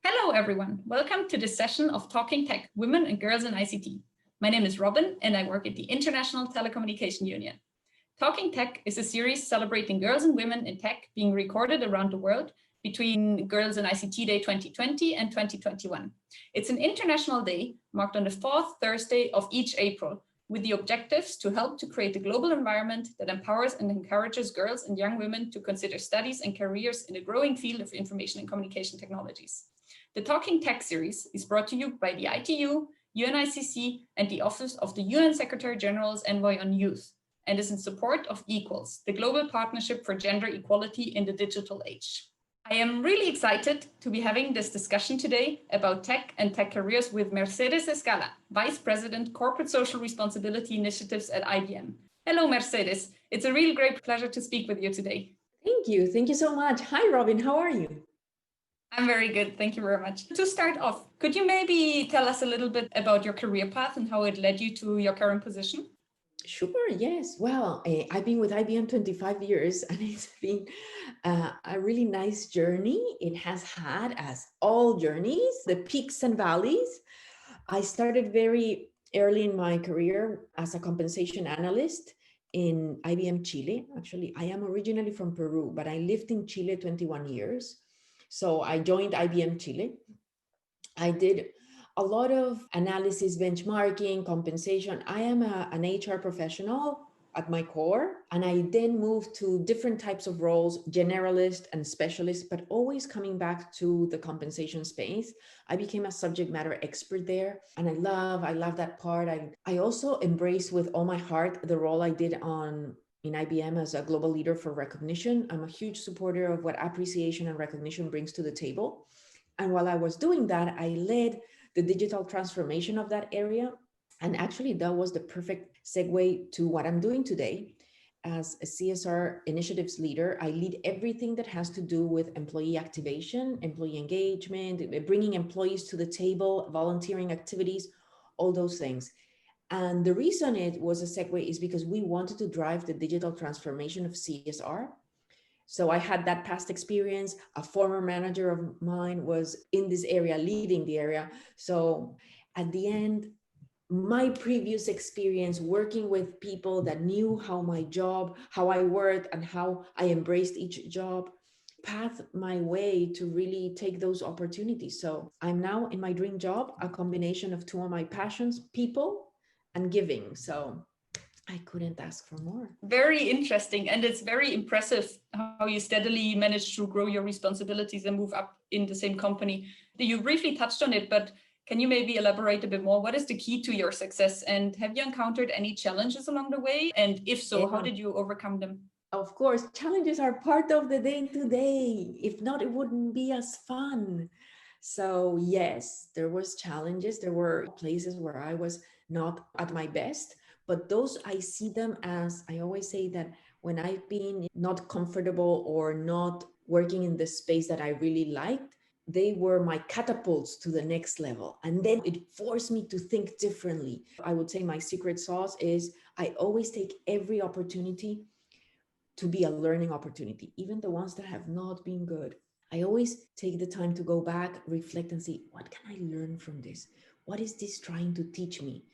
Hello, everyone. Welcome to this session of Talking Tech, Women and Girls in ICT. My name is Robin, and I work at the International Telecommunication Union. Talking Tech is a series celebrating girls and women in tech being recorded around the world between Girls in ICT Day 2020 and 2021. It's an international day marked on the fourth Thursday of each April, with the objectives to help to create a global environment that empowers and encourages girls and young women to consider studies and careers in the growing field of information and communication technologies. The Talking Tech series is brought to you by the ITU, UNICC, and the Office of the UN Secretary General's Envoy on Youth, and is in support of Equals, the global partnership for gender equality in the digital age. I am really excited to be having this discussion today about tech and tech careers with Mercedes Escala, Vice President, Corporate Social Responsibility Initiatives at IBM. Hello, Mercedes. It's a really great pleasure to speak with you today. Thank you. Thank you so much. Hi, Robin. How are you? I'm very good. Thank you very much. To start off, could you maybe tell us a little bit about your career path and how it led you to your current position? Sure, yes. Well, I've been with IBM 25 years and it's been a really nice journey. It has had, as all journeys, the peaks and valleys. I started very early in my career as a compensation analyst in IBM Chile. Actually, I am originally from Peru, but I lived in Chile 21 years. So I joined IBM Chile. I did a lot of analysis, benchmarking, compensation. I am an HR professional at my core, and I then moved to different types of roles, generalist and specialist, but always coming back to the compensation space. I became a subject matter expert there, and I love that part. I also embrace with all my heart the role I did in IBM as a global leader for recognition. I'm a huge supporter of what appreciation and recognition brings to the table. And while I was doing that, I led the digital transformation of that area. And actually, that was the perfect segue to what I'm doing today. As a CSR initiatives leader, I lead everything that has to do with employee activation, employee engagement, bringing employees to the table, volunteering activities, all those things. And the reason it was a segue is because we wanted to drive the digital transformation of CSR. So I had that past experience. A former manager of mine was in this area, leading the area. So at the end, my previous experience working with people that knew how I worked and how I embraced each job, path my way to really take those opportunities. So I'm now in my dream job, a combination of two of my passions, people and giving. So I couldn't ask for more. Very interesting. And it's very impressive how you steadily managed to grow your responsibilities and move up in the same company. You briefly touched on it, but can you maybe elaborate a bit more? What is the key to your success? And have you encountered any challenges along the way? And if so, how did you overcome them? Of course, challenges are part of the day-to-day. If not, it wouldn't be as fun. So yes, there was challenges. There were places where I was not at my best, but those I see them as, I always say that when I've been not comfortable or not working in the space that I really liked, they were my catapults to the next level. And then it forced me to think differently. I would say my secret sauce is I always take every opportunity to be a learning opportunity, even the ones that have not been good. I always take the time to go back, reflect and see, what can I learn from this? What is this trying to teach me?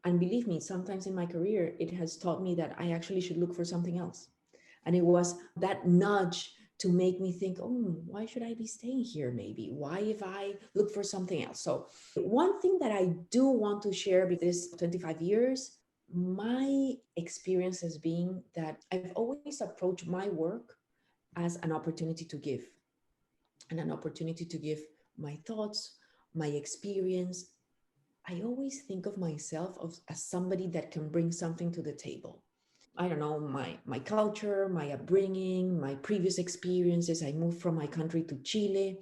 And believe me, sometimes in my career, it has taught me that I actually should look for something else. And it was that nudge to make me think, oh, why should I be staying here maybe? Why if I look for something else? So one thing that I do want to share with this 25 years, my experience has been that I've always approached my work as an opportunity to give, and an opportunity to give my thoughts, my experience. I always think of myself as somebody that can bring something to the table. I don't know, my culture, my upbringing, my previous experiences. I moved from my country to Chile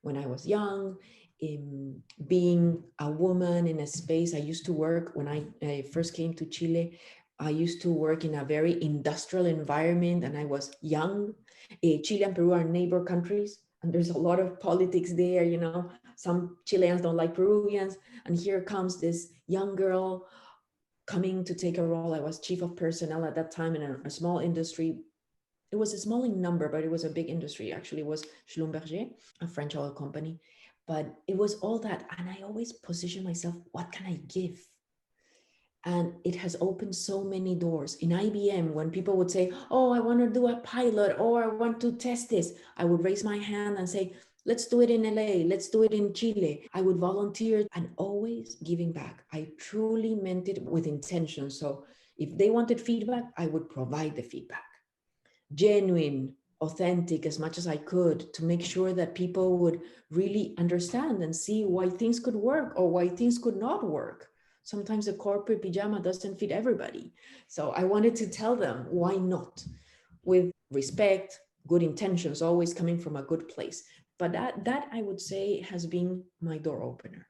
when I was young. In being a woman in a space, I used to work when I first came to Chile. I used to work in a very industrial environment and I was young. Chile and Peru are neighbor countries and there's a lot of politics there. You know, some Chileans don't like Peruvians. And here comes this young girl coming to take a role. I was chief of personnel at that time in a small industry. It was a small in number, but it was a big industry. Actually, it was Schlumberger, a French oil company. But it was all that. And I always position myself, what can I give? And it has opened so many doors. In IBM, when people would say, oh, I want to do a pilot, or I want to test this, I would raise my hand and say, let's do it in LA, let's do it in Chile. I would volunteer and always giving back. I truly meant it with intention. So if they wanted feedback, I would provide the feedback. Genuine, authentic as much as I could, to make sure that people would really understand and see why things could work or why things could not work. Sometimes a corporate pajama doesn't fit everybody. So I wanted to tell them why not, with respect, good intentions, always coming from a good place. But that I would say has been my door opener.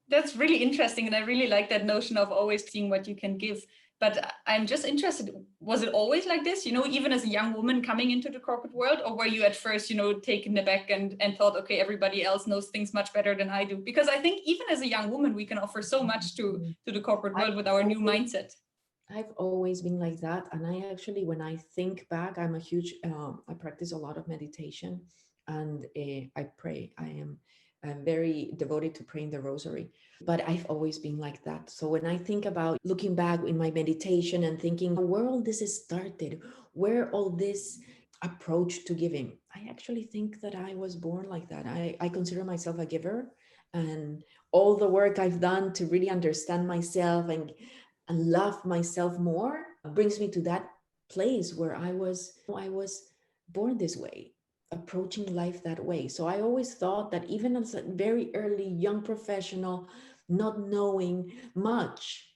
That's really interesting. And I really like that notion of always seeing what you can give. But I'm just interested, was it always like this, even as a young woman coming into the corporate world? Or were you at first, taken aback and thought, okay, everybody else knows things much better than I do? Because I think even as a young woman, we can offer so much to the corporate world with our new mindset. I've always been like that. And I actually, when I think back, I'm a huge, I practice a lot of meditation and I pray. I'm very devoted to praying the rosary, but I've always been like that. So when I think about looking back in my meditation and thinking where all this is started, where all this approach to giving, I actually think that I was born like that. I consider myself a giver, and all the work I've done to really understand myself and love myself more brings me to that place where I was born this way, approaching life that way. So I always thought that even as a very early young professional, not knowing much,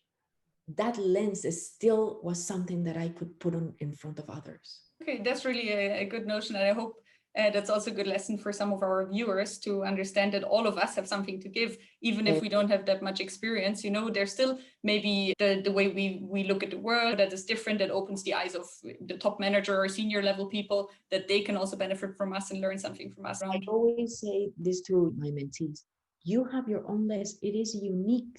that lens is still was something that I could put on in front of others. Okay, that's really a good notion. And I hope that's also a good lesson for some of our viewers to understand that all of us have something to give, even if we don't have that much experience. There's still maybe the way we look at the world that is different, that opens the eyes of the top manager or senior level people, that they can also benefit from us and learn something from us. I always say this to my mentees: you have your own lens, it is unique.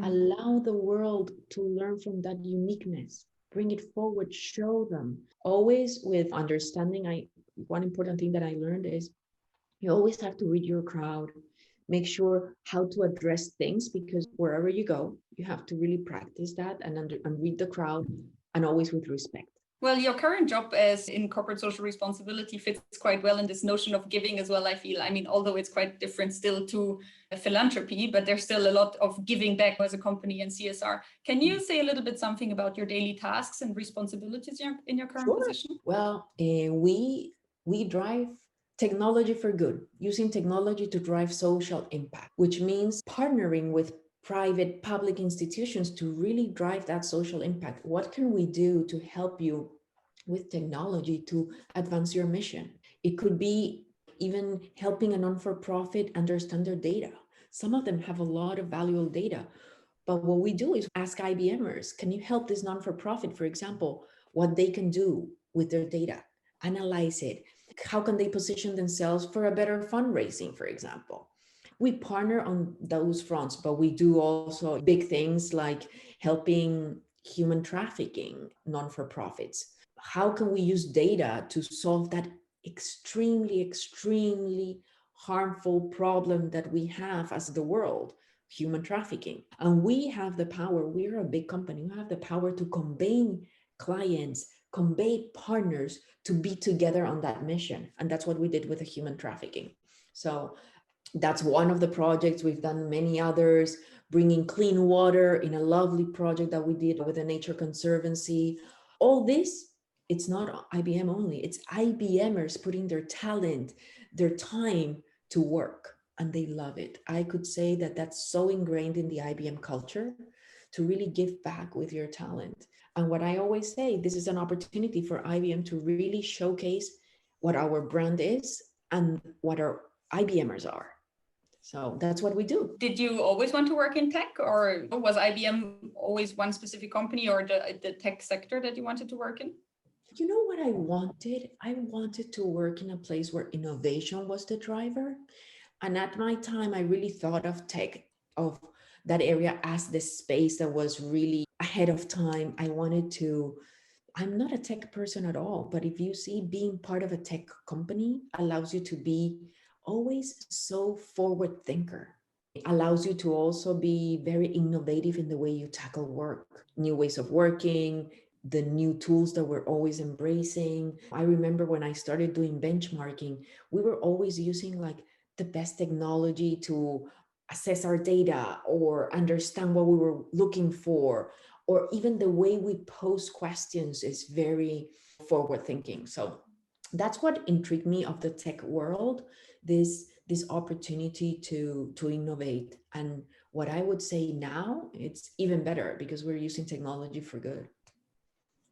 Allow the world to learn from that uniqueness, bring it forward, show them, always with understanding. One important thing that I learned is you always have to read your crowd, make sure how to address things, because wherever you go, you have to really practice that and read the crowd, and always with respect. Well, your current job as in corporate social responsibility fits quite well in this notion of giving as well, I feel. I mean, although it's quite different still to philanthropy, but there's still a lot of giving back as a company and CSR. Can you say a little bit something about your daily tasks and responsibilities in your current position? Well, we drive technology for good, using technology to drive social impact, which means partnering with private, public institutions to really drive that social impact. What can we do to help you with technology to advance your mission? It could be even helping a non-for-profit understand their data. Some of them have a lot of valuable data. But what we do is ask IBMers, can you help this non-for-profit, for example, what they can do with their data, analyze it? How can they position themselves for a better fundraising, for example? We partner on those fronts, but we do also big things like helping human trafficking non-for-profits. How can we use data to solve that extremely harmful problem that we have as the world, human trafficking? And we have the power, we're a big company, we have the power to convey clients, convey partners to be together on that mission. And that's what we did with the human trafficking. So that's one of the projects. We've done many others, bringing clean water in a lovely project that we did with the Nature Conservancy. All this, it's not IBM only, it's IBMers putting their talent, their time to work, and they love it. I could say that that's so ingrained in the IBM culture, to really give back with your talent. And what I always say, this is an opportunity for IBM to really showcase what our brand is and what our IBMers are. So that's what we do. Did you always want to work in tech, or was IBM always one specific company or the tech sector that you wanted to work in? You know what I wanted? I wanted to work in a place where innovation was the driver. And at my time, I really thought of tech, of that area, as the space that was really ahead of time. I'm not a tech person at all, but if you see, being part of a tech company allows you to be always so forward thinker. It allows you to also be very innovative in the way you tackle work, new ways of working, the new tools that we're always embracing. I remember when I started doing benchmarking, we were always using like the best technology to assess our data or understand what we were looking for, or even the way we pose questions is very forward thinking. So that's what intrigued me of the tech world, this opportunity to innovate. And what I would say now, it's even better because we're using technology for good.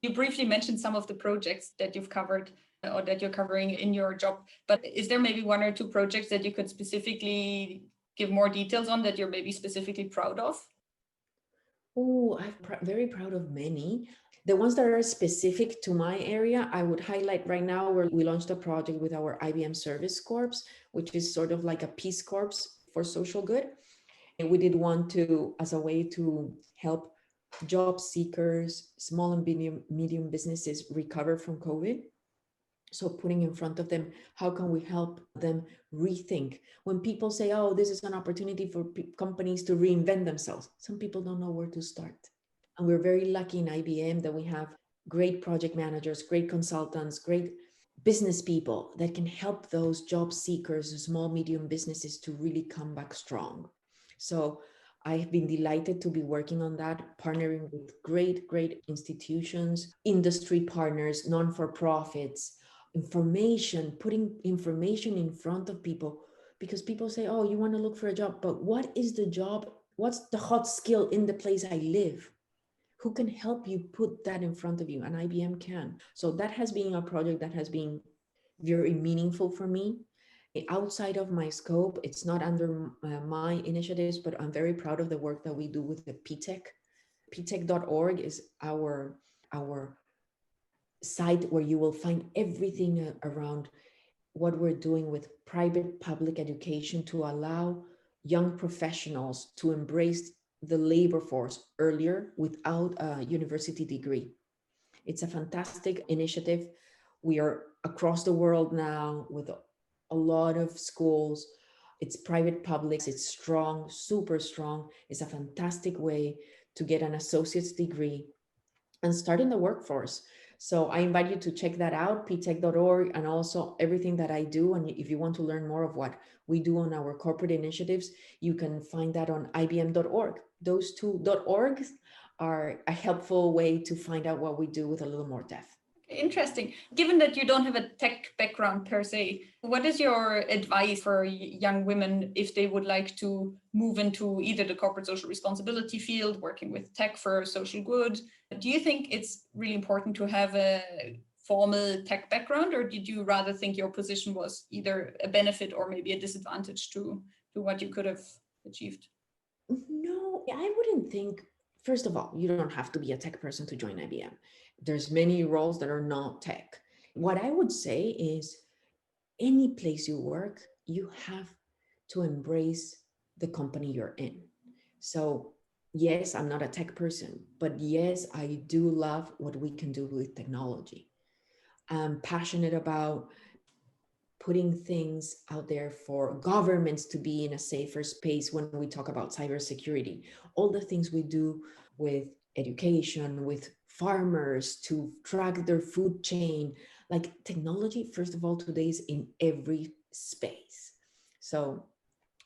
You briefly mentioned some of the projects that you've covered or that you're covering in your job, but is there maybe one or two projects that you could specifically give more details on that you're maybe specifically proud of? Oh, very proud of many. The ones that are specific to my area, I would highlight right now where we launched a project with our IBM Service Corps, which is sort of like a Peace Corps for social good. And we did one to as a way to help job seekers, small and medium businesses recover from COVID. So putting in front of them, how can we help them rethink? When people say, oh, this is an opportunity for companies to reinvent themselves, some people don't know where to start. And we're very lucky in IBM that we have great project managers, great consultants, great business people that can help those job seekers, small, medium businesses to really come back strong. So I've been delighted to be working on that, partnering with great institutions, industry partners, non-for-profits, putting information in front of people, because people say, oh, you want to look for a job, but what is the job? What's the hot skill in the place I live? Who can help you put that in front of you? And IBM can. So that has been a project that has been very meaningful for me. Outside of my scope, it's not under my initiatives, but I'm very proud of the work that we do with the PTech. PTech.org is our site where you will find everything around what we're doing with private public education to allow young professionals to embrace the labor force earlier without a university degree. It's a fantastic initiative. We are across the world now with a lot of schools. It's private public, it's strong, super strong. It's a fantastic way to get an associate's degree and start in the workforce. So I invite you to check that out, ptech.org, and also everything that I do. And if you want to learn more of what we do on our corporate initiatives, you can find that on ibm.org. Those two .orgs are a helpful way to find out what we do with a little more depth. Interesting. Given that you don't have a tech background per se, what is your advice for young women if they would like to move into either the corporate social responsibility field, working with tech for social good? Do you think it's really important to have a formal tech background, or did you rather think your position was either a benefit or maybe a disadvantage to what you could have achieved? No, I wouldn't think. First of all, you don't have to be a tech person to join IBM. There's many roles that are not tech. What I would say is any place you work, you have to embrace the company you're in. So yes, I'm not a tech person, but yes, I do love what we can do with technology. I'm passionate about putting things out there for governments to be in a safer space when we talk about cybersecurity. All the things we do with education, with farmers to track their food chain, like technology, first of all, today is in every space. So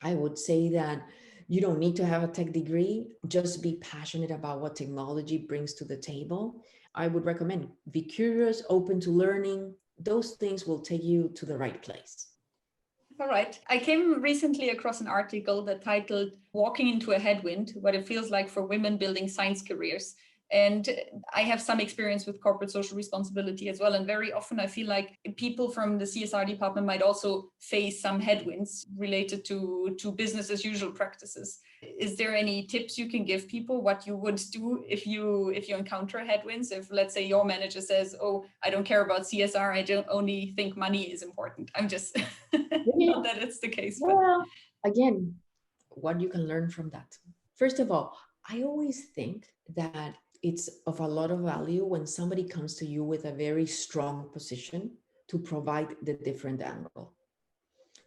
I would say that you don't need to have a tech degree, just be passionate about what technology brings to the table. I would recommend be curious, open to learning. Those things will take you to the right place. All right. I came recently across an article that titled Walking into a Headwind, What It Feels Like for Women Building Science Careers. And I have some experience with corporate social responsibility as well. And very often I feel like people from the CSR department might also face some headwinds related to business as usual practices. Is there any tips you can give people what you would do if you encounter headwinds? If, let's say, your manager says, oh, I don't care about CSR, I don't only think money is important. I'm just not that it's the case. Well, again, what you can learn from that. First of all, I always think that it's of a lot of value when somebody comes to you with a very strong position to provide the different angle.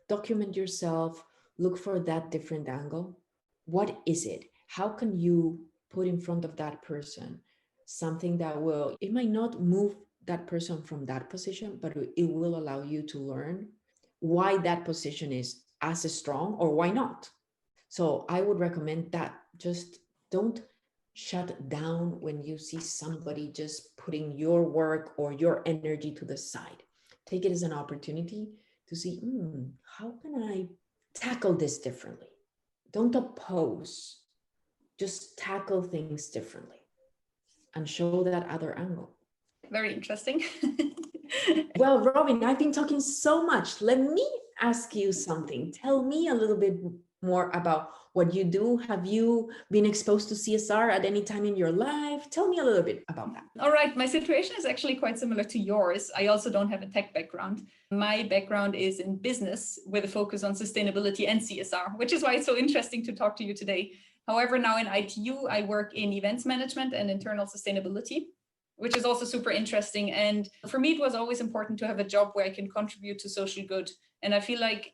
document yourself, look for that different angle. What is it? How can you put in front of that person something that will, it might not move that person from that position, but it will allow you to learn why that position is as strong or why not. So I would recommend that. Just don't shut down when you see somebody just putting your work or your energy to the side. Take it as an opportunity to see, how can I tackle this differently? Don't oppose, just tackle things differently and show that other angle. Very interesting. Well, Robin, I've been talking so much. Let me ask you something. Tell me a little bit more about what you do. Have you been exposed to CSR at any time in your life? Tell me a little bit about that. All right, my situation is actually quite similar to yours. I also don't have a tech background. My background is in business with a focus on sustainability and CSR, which is why it's so interesting to talk to you today. However, now in ITU, I work in events management and internal sustainability, which is also super interesting. And for me, it was always important to have a job where I can contribute to social good. And I feel like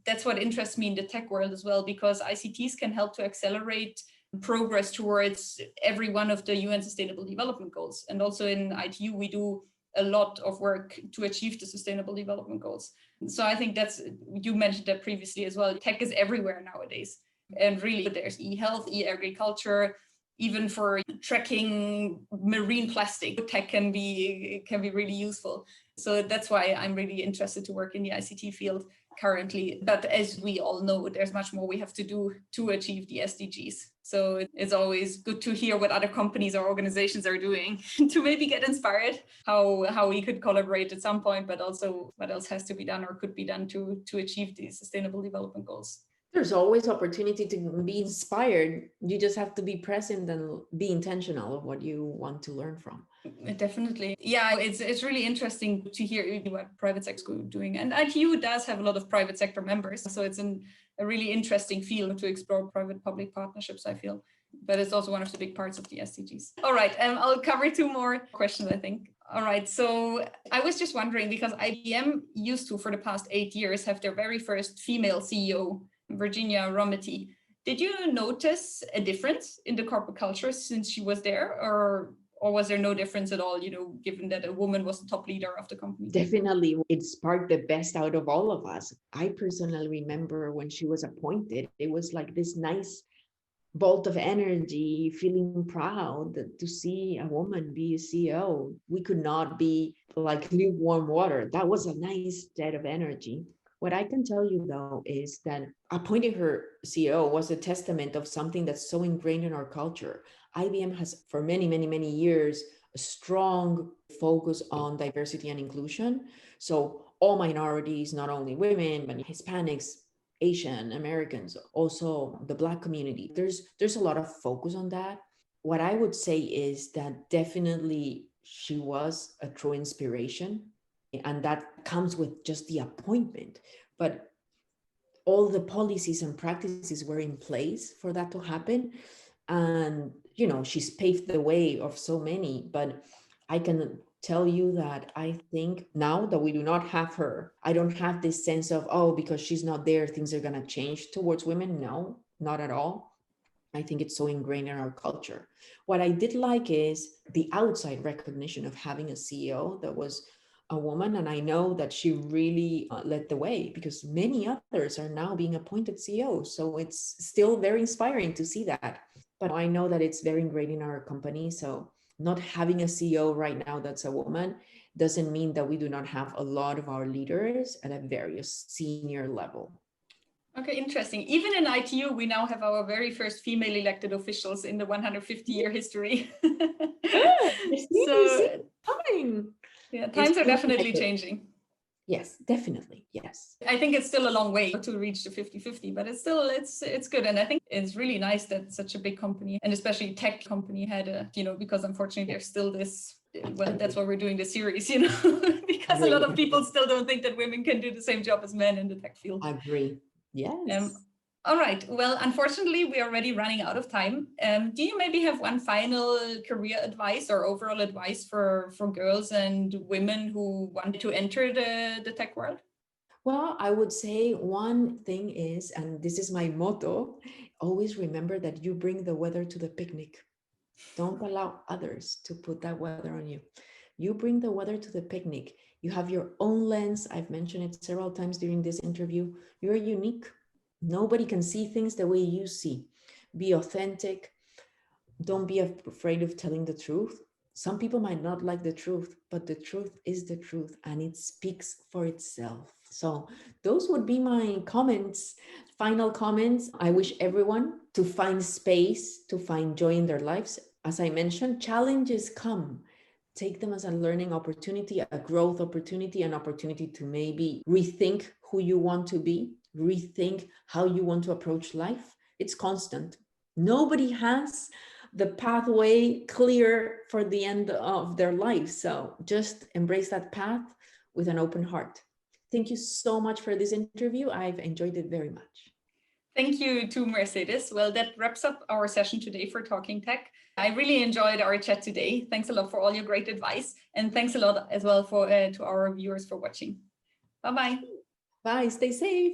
that's what interests me in the tech world as well, because ICTs can help to accelerate progress towards every one of the UN Sustainable Development Goals. And also in ITU, we do a lot of work to achieve the Sustainable Development Goals. So I think that's, you mentioned that previously as well, tech is everywhere nowadays. And really there's e-health, e-agriculture, even for tracking marine plastic, tech can be really useful. So that's why I'm really interested to work in the ICT field currently. But as we all know, there's much more we have to do to achieve the SDGs. So it's always good to hear what other companies or organizations are doing to maybe get inspired how we could collaborate at some point, but also what else has to be done or could be done to achieve these Sustainable Development Goals. There's always opportunity to be inspired. You just have to be present and be intentional of what you want to learn from. Definitely. Yeah, it's really interesting to hear what private sector is doing. And ITU does have a lot of private sector members. So it's a really interesting field to explore private-public partnerships, I feel. But it's also one of the big parts of the SDGs. All right, I'll cover two more questions, I think. All right, so I was just wondering, because IBM used to, for the past 8 years, have their very first female CEO, Virginia Rometty. Did you notice a difference in the corporate culture since she was there, or was there no difference at all, given that a woman was the top leader of the company? Definitely, it sparked the best out of all of us. I personally remember when she was appointed, it was like this nice bolt of energy, feeling proud to see a woman be a CEO. We could not be like lukewarm water. That was a nice jet of energy. What I can tell you, though, is that appointing her CEO was a testament of something that's so ingrained in our culture. IBM has, for many, many, many years, a strong focus on diversity and inclusion. So all minorities, not only women, but Hispanics, Asian Americans, also the Black community. There's a lot of focus on that. What I would say is that definitely she was a true inspiration. And that comes with just the appointment. But all the policies and practices were in place for that to happen. And, she's paved the way of so many. But I can tell you that I think now that we do not have her, I don't have this sense of, because she's not there, things are going to change towards women. No, not at all. I think it's so ingrained in our culture. What I did like is the outside recognition of having a CEO that was a woman. And I know that she really led the way, because many others are now being appointed CEOs. So it's still very inspiring to see that. But I know that it's very ingrained in our company. So not having a CEO right now that's a woman doesn't mean that we do not have a lot of our leaders at a very senior level. Okay, interesting. Even in ITU, we now have our very first female elected officials in the 150-year history. So, coming. Yeah, times are definitely changing. Yes, definitely. Yes. I think it's still a long way to reach the 50-50, but it's still, it's good. And I think it's really nice that such a big company, and especially tech company, had because unfortunately there's still this, well, that's why we're doing the series, because a lot of people still don't think that women can do the same job as men in the tech field. I agree. Yes. All right. Well, unfortunately, we are already running out of time. Do you maybe have one final career advice or overall advice for girls and women who want to enter the tech world? Well, I would say one thing is, and this is my motto, always remember that you bring the weather to the picnic. Don't allow others to put that weather on you. You bring the weather to the picnic. You have your own lens. I've mentioned it several times during this interview. You're unique. Nobody can see things the way you see. Be authentic. Don't be afraid of telling the truth. Some people might not like the truth, but the truth is the truth and it speaks for itself. So those would be my comments, final comments. I wish everyone to find space, to find joy in their lives. As I mentioned, challenges come. Take them as a learning opportunity, a growth opportunity, an opportunity to maybe rethink who you want to be, rethink how you want to approach life. It's constant. Nobody has the pathway clear for the end of their life. So just embrace that path with an open heart. Thank you so much for this interview. I've enjoyed it very much. Thank you to Mercedes. Well, that wraps up our session today for Talking Tech. I really enjoyed our chat today. Thanks a lot for all your great advice. And thanks a lot as well for to our viewers for watching. Bye-bye. Bye, stay safe.